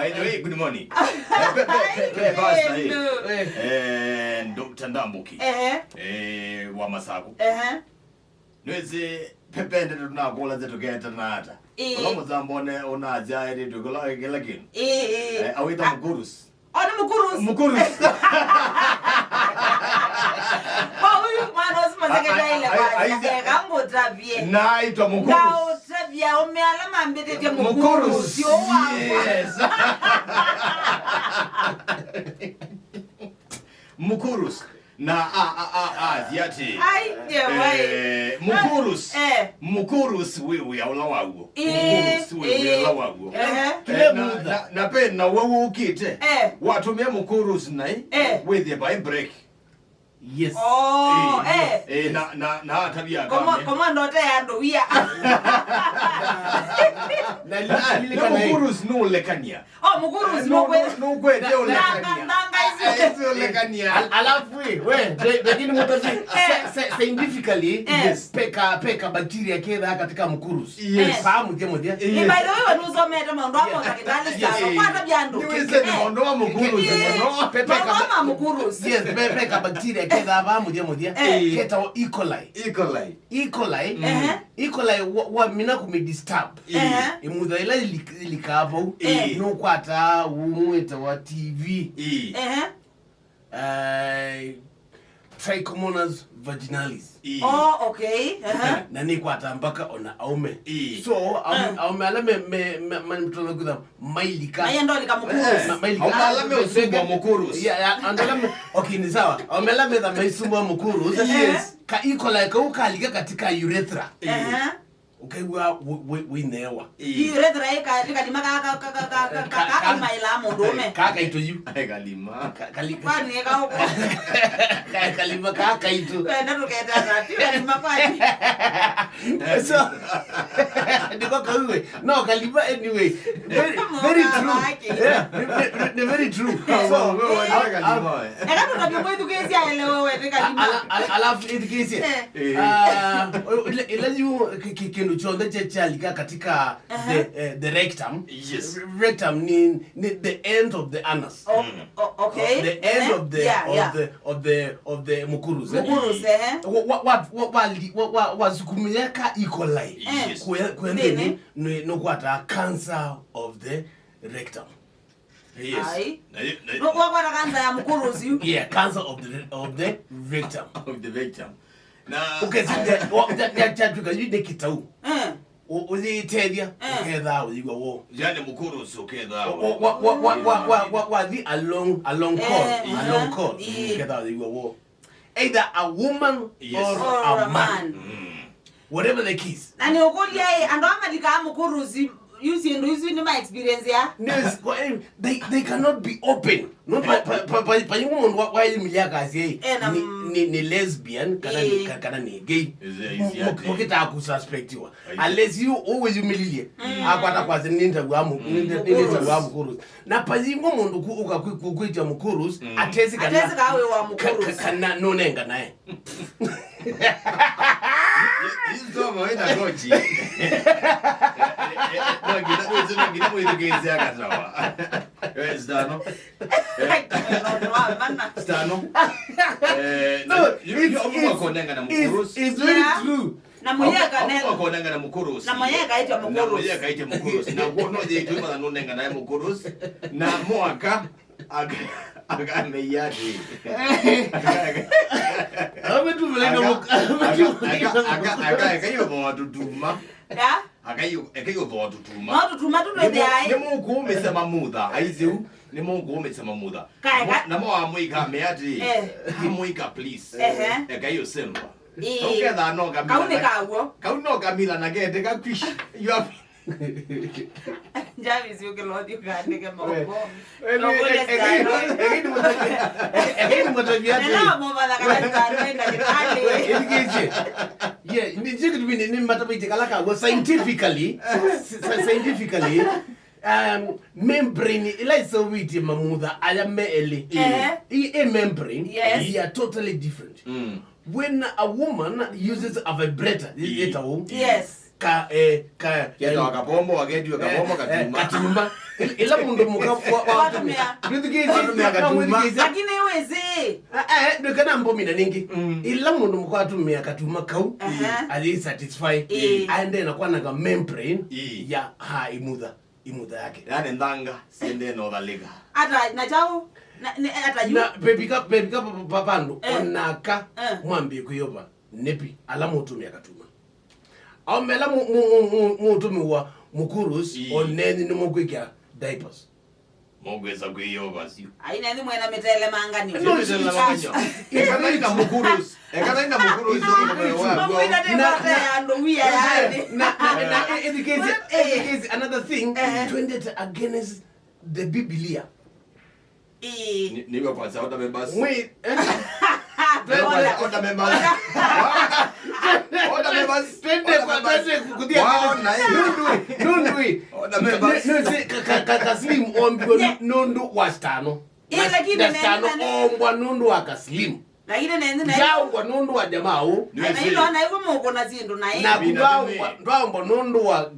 By the way, good morning. Dr. Ndambuki. Wa Masaku. Nweze pepende tunakola zetu geta nata. Ola muzambone onaja eri tukola gelagin. Awita mukurus. Ona mukurus. Mukurus. Manos mazake ile basi gambo trabie na ito mukurus gao trabia omeala mambete je mukurus yo yes mukurus na Athiani mukurus wewe aula wago mukurus wewe aula wago kile muda na pena wewe ukite watumia mukurus nai with the by break. Yes. Oh, na tabia kama kama ndote ya ndoia. Na mukurus no lekania. Oh, mukurus no kwe ndio lekania. Nanga hizo lekania. Alafu we lakini mtoto scientifically peka bacteria kedha katika mukurus. Fahamu je moja. Ni by the way wanuzo meta ndo hapo takitali sana. Kwa tabia ndo. Niweze ni ndo mukurus no peka mukurus. Yes, peka bacteria kedha fahamu je moja. Keta E. coli wa mina kumedisturb. Imudha ila likabo no kwata umweta wa TV. Trichomonas vaginalis. Oh, okay. Na ni kwata mpaka ona aume. So aume ala me mtono kuda mailika. Maya ndo lika mukurus. Mailika ala me usumba mukurus. Yeah, andala me okay ni sawa. Aume ala me da maisumba mukurus. Yes. Ka E. coli ka ukalika katika urethra. Okay, we newa. Urethra ika lima ka maila mondome. Kaka ito yu. Kalima. Kwani eka huko. Kalima kaka ito. Kwenda tuketa zati kalima kwani. So ndiko kawe. No, kalima anyway. Very true. Yeah, very true. So kalima. Eka tunapimwa edukesi ya elewa wewe kalima. Alafu edukesi. Ilazimu kindu chonde chechalika katika the rectum. Yes. Rectum ni the end of the anus. Okay. The end of the mukurus. Mukurus What wasukumiaka E. coli. Yes. Kwendeni no kwata cancer of the rectum. Yes. No kwa cancer ya mukurus you. Yeah, cancer of the rectum. Of the rectum. Na okay, that chatuka you de kitau. Uzi tedia uketha uzigwa wo. Yani mukurus uketha. What the along call uketha uzigwa wo. Either a woman or a man. Whatever the case. Na ni okulia ando amadika mukurus using my experience ya. Yes, they cannot be open. No pa yumo why miliaka asi ni lesbian kana ni gay. Mokita akususpectiwa. Unless you always humiliate. Akwata kwa ninta gwamu mukurus. Na pa yumo mundu ukakwita mukurus atezi kawe wa mukurus. Kana nonenga naye. Hizo moenda gochi. Gina mwidugezi ya katawa. Stano. Stano. It's very true. Na muyaka neno. Konenga na mukurus. Na muyaka ito mukurus. Na muyaka ito mukurus. Na wono je tuima na nonenga na mukurus. Na moaka aga meyadi. Ametu mlendo aga kayo bo tutuma. Ya? Akayo bo tutuma. No tutuma tu ndo ai. Ni mungu umesema muda. Aizu ni mungu umesema muda. Na mo amuika meyadi. Amuika please. Akayo semba. Okay, that no Camila. Kauno Camila na gete ka fish. You have Javis you can load you can make a mo. Scientifically membrane like so with mamudha aya mele a membrane they are totally different. When a woman uses a vibrator, yes, Yeto akapombo waketi akapombo katuma ila mundu watumia lakini weze ndikana mbomina ningi ila mundu mukwatumia katuma kau ali satisfy aende na kwana ka membrane ya imudha yake yani ndanga siende no daliga ata na chao ata yu na bebika papandu onaka mwambi kuyoba nepi ala mutumia katuma amela mutumi wa mukurus oneni ni mugwika diapers mogweza kuyoba sio aina ni mwena metele mangani metele mangani ekaenda mukurus mwina tebate ya ndowiya yani na in the case another thing twended against the Biblia niwe kwa sababu members wait order members kaslim ombwa nundu wastano ombwa nundu wakaslim lakini nende jaungwa nundu wa jamao na hivyo moko na zindu na na kudaungwa nundu wa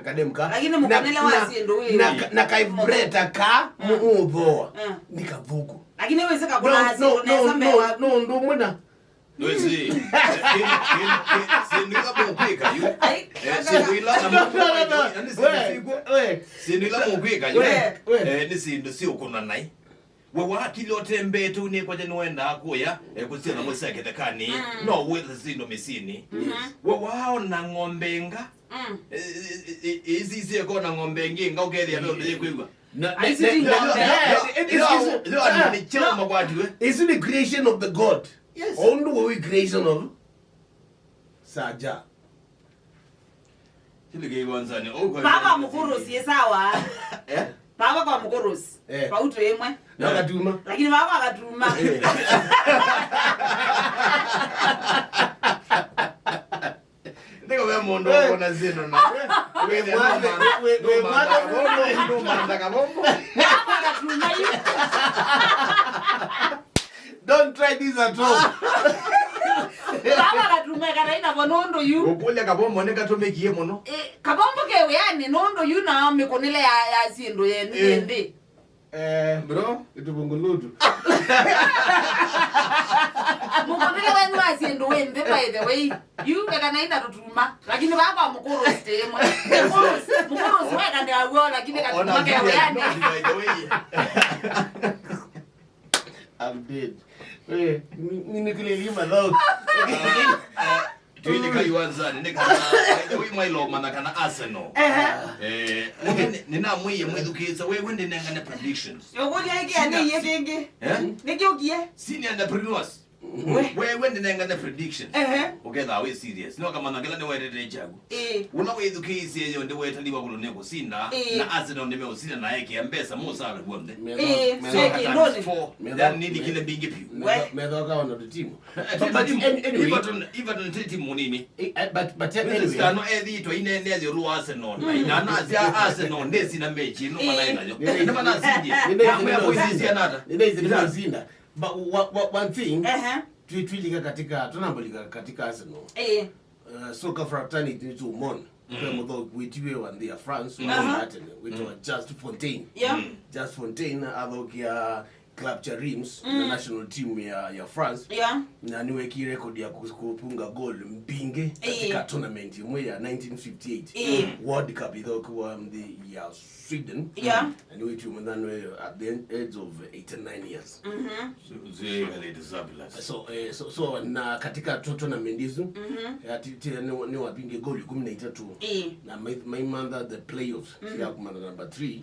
kademka lakini mkonele wa zindu na kaibreta ka muudhoa nikavuku lakini wewe sika kuna zindu neza mewa nundu mwina Luisi, sinduila mupika yu. Sinduila na mupika. Sinduila mupika yu. Ni sindu si ukuna nai. Wewa kilo tembe tu ni kwa jenuenda akuya kusia na mweseke dekani. No weza sindu misini. Wewa na ngombenga. Izi ko na ngombengi nga ukeli ya leo ndekwiwa. Is it the creation of the God? Yes. Only we creation of Saja. Baba mukurus yesawa. Baba kwa mukurus. Kwa utu yemwe. Na katuma. Lakini baba akatuma. Ndiko wewe mondo kuna zeno na. Wewe manda kabombo. Don't try this at all. Baba katumeka na ina bonondo yu. Opole kabombo ne katomekie mono. Kabombo kewe yani nondo yu na mikonile ya zindu yende. Bro, itubungulutu. Mukonile wenu wa zindu wende by the way. Yu kaka na ina tutuma. Lakini baba mukuru stemo. Mukuru weka ndio awo lakini katuma kewe yani. I'm dead. Wait, ninikule my dog. Tuili kaiwanza wewe mwailo manakana Arsenal. Nina mwiye mwedukisa wewe ndi nangana predictions. Yogoli yake ani yekenge. Nekyokie. Senior entrepreneurs. Wewe ndi nangana predictions. Okay, that we serious. No kama nangala ni wewe jagu. Una wedukisa yeyo ndi wewe taliwa bulone kusinda na Arsenal ndi meusina na yake ambesa musa abonde. Seki ndone. Then nini kile bingi piu. Medoka on the team. But anyway, even team nini? But anyway, stano edito ineneze ru Arsenal. Na nazi Arsenal ndesi na mechi no manaina yo. Na manasije. Na mwe nata. Ndio zinda. But one thing, tuilika katika tunambolika katika Arsenal. Soccer fraternity to mon. Kama witiwe wandia France witwa Just Fontaine. Just Fontaine avokia club cha Reims na national team ya France. Na niweki record ya kupunga goal mpinge katika tournament ya 1958 World Cup kwa ya Sweden. And we two man at the age of 89 years. So na katika tournament hizo ni wapinge goal 13 na my mother the playoffs ya kumanda number 3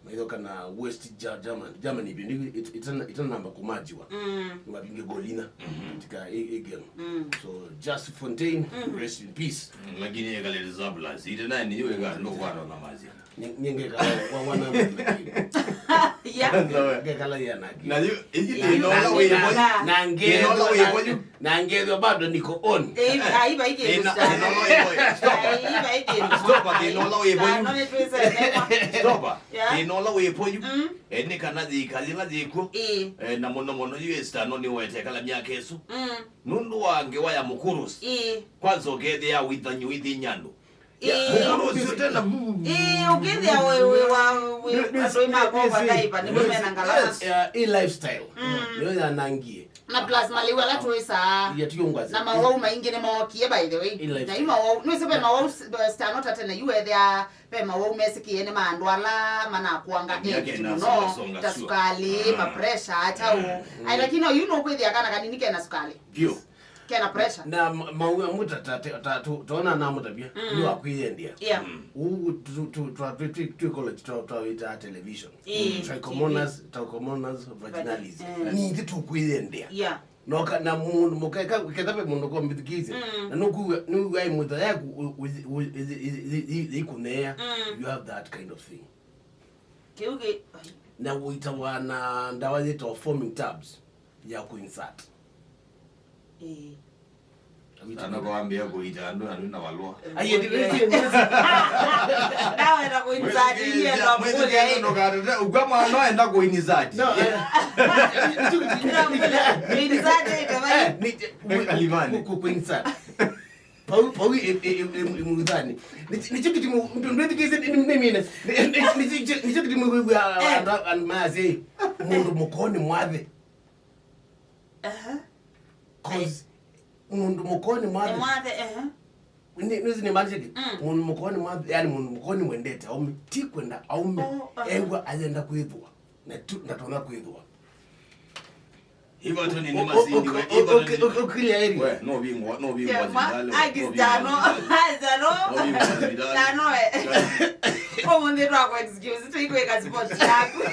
maidoka na West Germany bindi ita namba kumajiwa wapinge golina katika game. So Just Fontaine rest in peace. Lakini yale Zablas ite nani yeye ndo kwa na mazi. Nyenge wana Gekala yana. Na hiyo Nangezo bado niko on. Aiba ike Stop. Inola wepoyu. Eni kana zikazila ziko. Na mono yuesta no ni wete kala myaka esu. Nundu wange waya mukurus. Kwanza ogede ya withi nyando. Mukurus tena. Ogede ya wewe asoima kwa daipa ni mimi na ngalama. Lifestyle. Ndio yanangie. Na plus maliwa la tuisa na mawo maingine mawokie by the way na mawo no sebe mawo sta not atena you were there pe mawo mesiki ene mandwala mana kuanga ke no tasukali ma pressure hata ai lakini you know kwezi akana kanini ke na sukali ndio kena pressure na mawo muta tuona na mutabia ni akwiendia tu college to television trichomonas vaginalis ni kitu kwiendia noka na mundu mukeka ketape mundu ko mbithikize na nuku ai mutha yaku ikunea you have that kind of thing kiuge na uitwa na ndawa zetu forming tabs ya kuinsert anakuambia kuita ndo na walua ayedirete dawa enda kuinsert ile ndo mmoja ndo kada ugama no enda kuinsert no kuinsert Pau mudhani nicho kitu mpendezi kise mimi nicho kitu mwe anmaze mundu mukoni mwadhe cause mundu mukoni mwadhe nizi ni maanisha mundu mukoni mwadhe yani mundu mukoni mwendete au mtikwenda au ewa azenda kuithwa na tona kuithwa Iba toni ni masindi we clear area we no bingwa zidalo no como ndiro kwa excuse to iko ekazipoti yako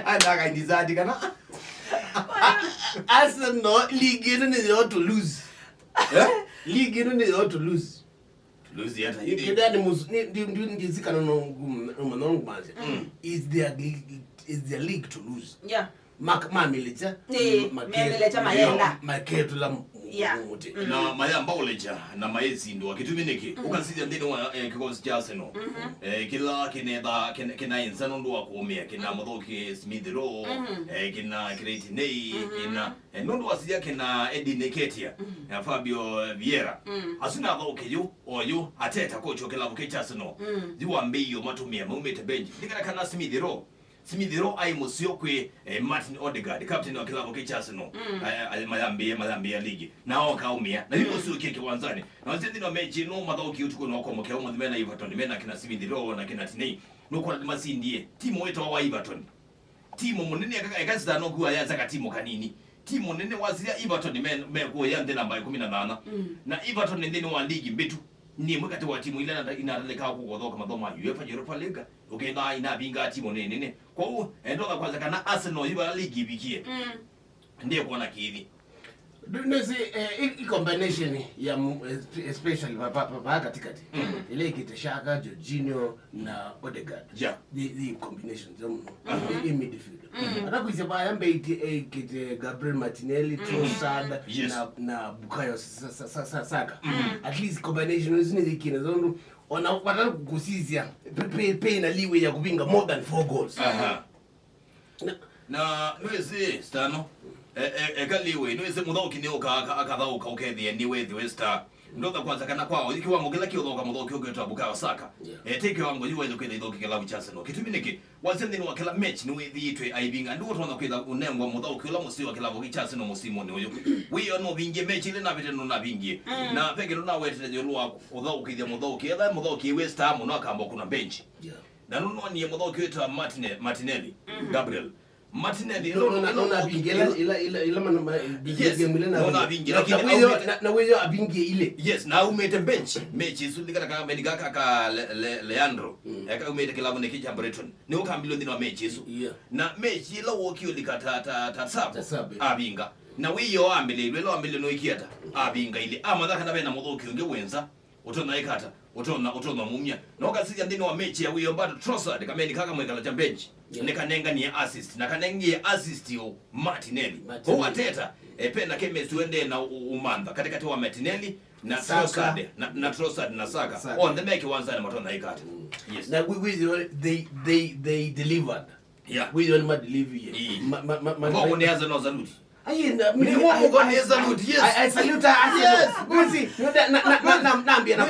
andaka ndizadi kana Arsenal league is not to lose league is not to lose yata kidani ndio ndizika no manongo maze is their league to lose mamilicha mayenda maketula muti na mayamba oleja na maezi ndo akituminiki ukasija ndini wa kikosi cha Arsenal kila kina insano ndo akomea kina mudhoki Smith Rowe kina Cretinei kina ndo asija kina Edin Ketia na Fabio Vieira asuna abaokeyo oyo ateta kocho kila bukecha Arsenal ziwambe yo matumia mumete bench ndikana kana Smith Rowe ai musiokwe Martin Odegaard captain wa klabu cha Arsenal mayambia ligi na wakaumia na hiyo sio kike kwanzani na wazendi na mechi no madhoki utuko no kwa mkeo mwana Everton mena kina Smith Rowe na kina Tinei no kwa masindie timu wetu wa Everton timu munene akazida no kuwa yaza timu kanini timu nene wazia Everton meko yande namba 18 na Everton ndeni wa ligi mbetu ni mwakati wa timu ile inaleka kugodhoka madhoma UEFA Europa League ukenda inabinga timu nene kwa hiyo ndoka kwanza kana Arsenal iba ligi bikie ndiye kuona kivi Dunezi combination ya especially papa katikati ile kitashaka Jorginho na Odegaard the combination in midfield anakuja baya mbeti kite Gabriel Martinelli Trossard na Bukayo Saka at least combination zini zikine zondo wanapata kusizia pe na liwe ya kupinga more than 4 goals na nwezi stano ekaliwe nwezi mudhoki ni akadhauka ukethie ni wethi westa ndoka kwanza kana kwao ikiwa ngogela kiothoka mudhoki ugetwa Bukayo Saka teke wango yuwe kwetha ithoki kila Arsenal kituminiki wazendi ni wakela match ni wethi itwe aibinga ndio tona kwetha unengwa mudhoki ula musi wa kila Arsenal musimo ni uyo wiyo no bingie match ile na biteno na bingie na pege no na wete je lwa uthoki thia mudhoki etha mudhoki West Ham no akamba kuna bench na no ni mudhoki wetwa Martinelli Gabriel Martinelli na bingela ila na wewe abinge ile na umete bench mechi sulika kama menigaka ka Leandro aka umete kilabu ne kijambo Breton ni ukambilo ndino mechi isu na mechi la wokio likata sub abinga na wiyo ambele no ikiata abinga ile amadaka na bena mudhoki unge wenza utona ikata utona mumya no kasija ndini wa mechi ya wiyo mbato Trossard kama ni kaka mwekala cha bench nekanenga ni assist na kanengie assist yo Martinelli kwa Ateta pena keme tuende na umanda katikati wa Martinelli na Trossard na Trossard na Saka on the make one side matona ikata. Yes, now they delivered. Yeah, we don't mad delivery. Ma uneaza no salute. I salute her. Yes, Guzi. Nambia na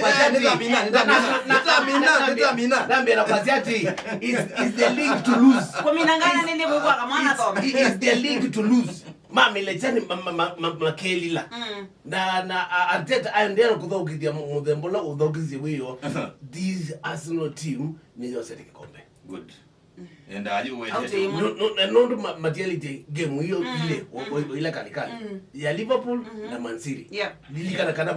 Paziati is the league to lose. Kuminangana nini mwa kama kama. Is the league to lose. Mami lechani makelila. Na Arteta aendea kudhokidia mudhembola udhokizi wiyo. This Arsenal team ni yoseti kikombe. Good. And you wait. No materiality game hiyo ile kalikali ya Liverpool na Man City. Yeah. Lilikana kana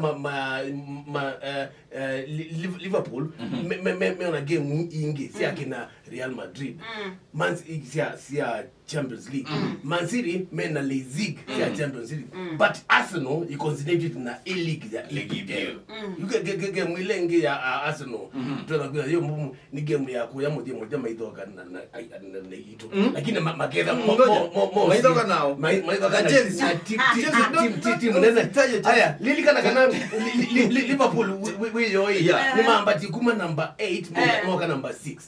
Liverpool me on game ingi si akina Real Madrid. Man City si Champions League. Man City me na League si Champions League. But Arsenal you concentrate na league ya league. You get game ile ngi ya Arsenal. Tunakuwa hiyo ni game ya kuya moja maidhoka na lakini makeda maidhoka nao maidhoka Chelsea team nene haya lilikana Liverpool wiyo ni mambati kuma number 8 mwaka number 6.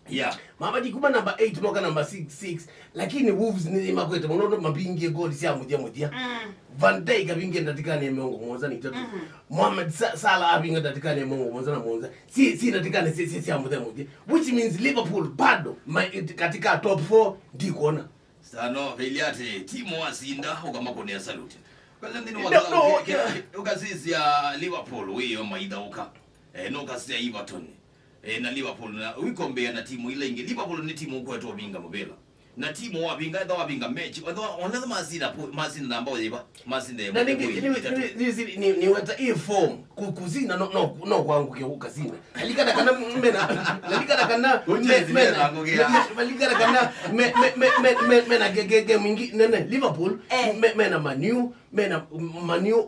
Yeah, mambati kuma number 8 mwaka number 6 lakini Wolves ni makwete mnono mabingie goal si amoja Van Dijk abinge ndatikane mongo mwanza ni tatu Mohamed Salah abinge ndatikane mongo mwanza na mwanza si ndatikane si amoja which means Liverpool bado katika top 4 ndikona sano viliate timu wasinda ukamako ya salute kwanza ndini ukasisi ya Liverpool wiyo maidauka no kasi ya Everton na Liverpool na wikombe na timu ile ingi Liverpool ni timu kwetu wabinga mobela na timu wabinga mechi wanaza masina ambao yiba masina ya ni wata hii form kuzina no kwangu kiuka sina alikana kana mena gege mingi nene Liverpool mena Manu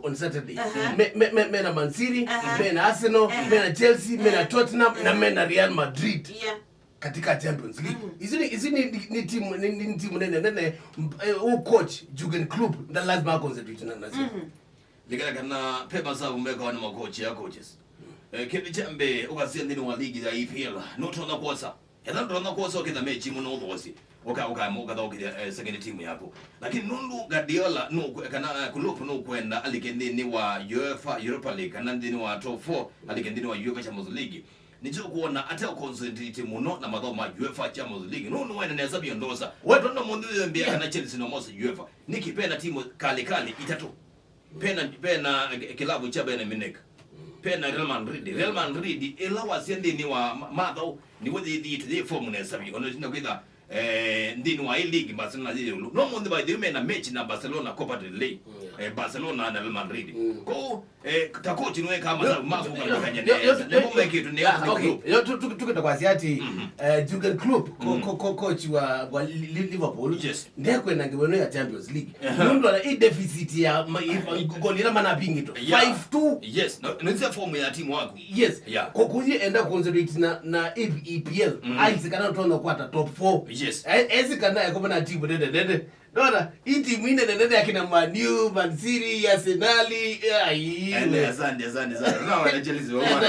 on Saturday mena Man City mena Arsenal mena Chelsea mena Tottenham na mena Real Madrid katika Champions League. Ni timu nene coach Jurgen Klopp nda lazima concentrate na nasi. Likana kana pepa sabu mbeka wana makochi ya coaches. Kipi chambe ukasia ndini wa ligi ya EPL noto na kosa. Yana ndo na kosa okida mechi muno udhosi. Muka okida second team yako. Lakini nundu Guardiola no kana Klopp no kwenda alikendini wa Europa League kana ndini wa top 4 alikendini wa UEFA Champions League. Nicho kuona ata concentrate muno na madho ma UEFA Champions League no wena neza biondosa watu ndo mundu mbia kana Chelsea no mosa UEFA nikipenda timu kali itatu pena kilabu cha Bayern Munich pena Real Madrid ela wasende ni wa madho ni wodi the form neza bi ono tinda kwida ndini wa league Barcelona zile no mundu ba the na match na Barcelona Copa del Rey Barcelona na Real Madrid ko takochi niwe kama sababu mafu kwa kanyene ndio kitu ni yo tukita kwa Asiati Jurgen Klopp coach wa Liverpool ndiye kwenda ngibono ya Champions League ndio ana deficit ya goli na mana pingi to 5-2 yes no ndio form ya timu wako yes kwa kuji enda concentrate na EPL aisikana tuona kwa top 4 yes aisikana yako na timu dede Dora, hii timu ine nene akina Manu, Man City, Arsenal, asante. Na wale Chelsea wao.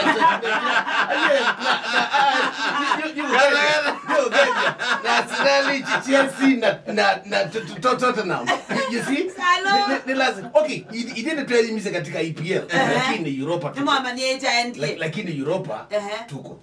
Na Arsenal, Chelsea na Tottenham. You see? Ni lazima. Okay, idende tuwe katika EPL, lakini Europa tuko. Mama ni agent. Lakini Europa tuko.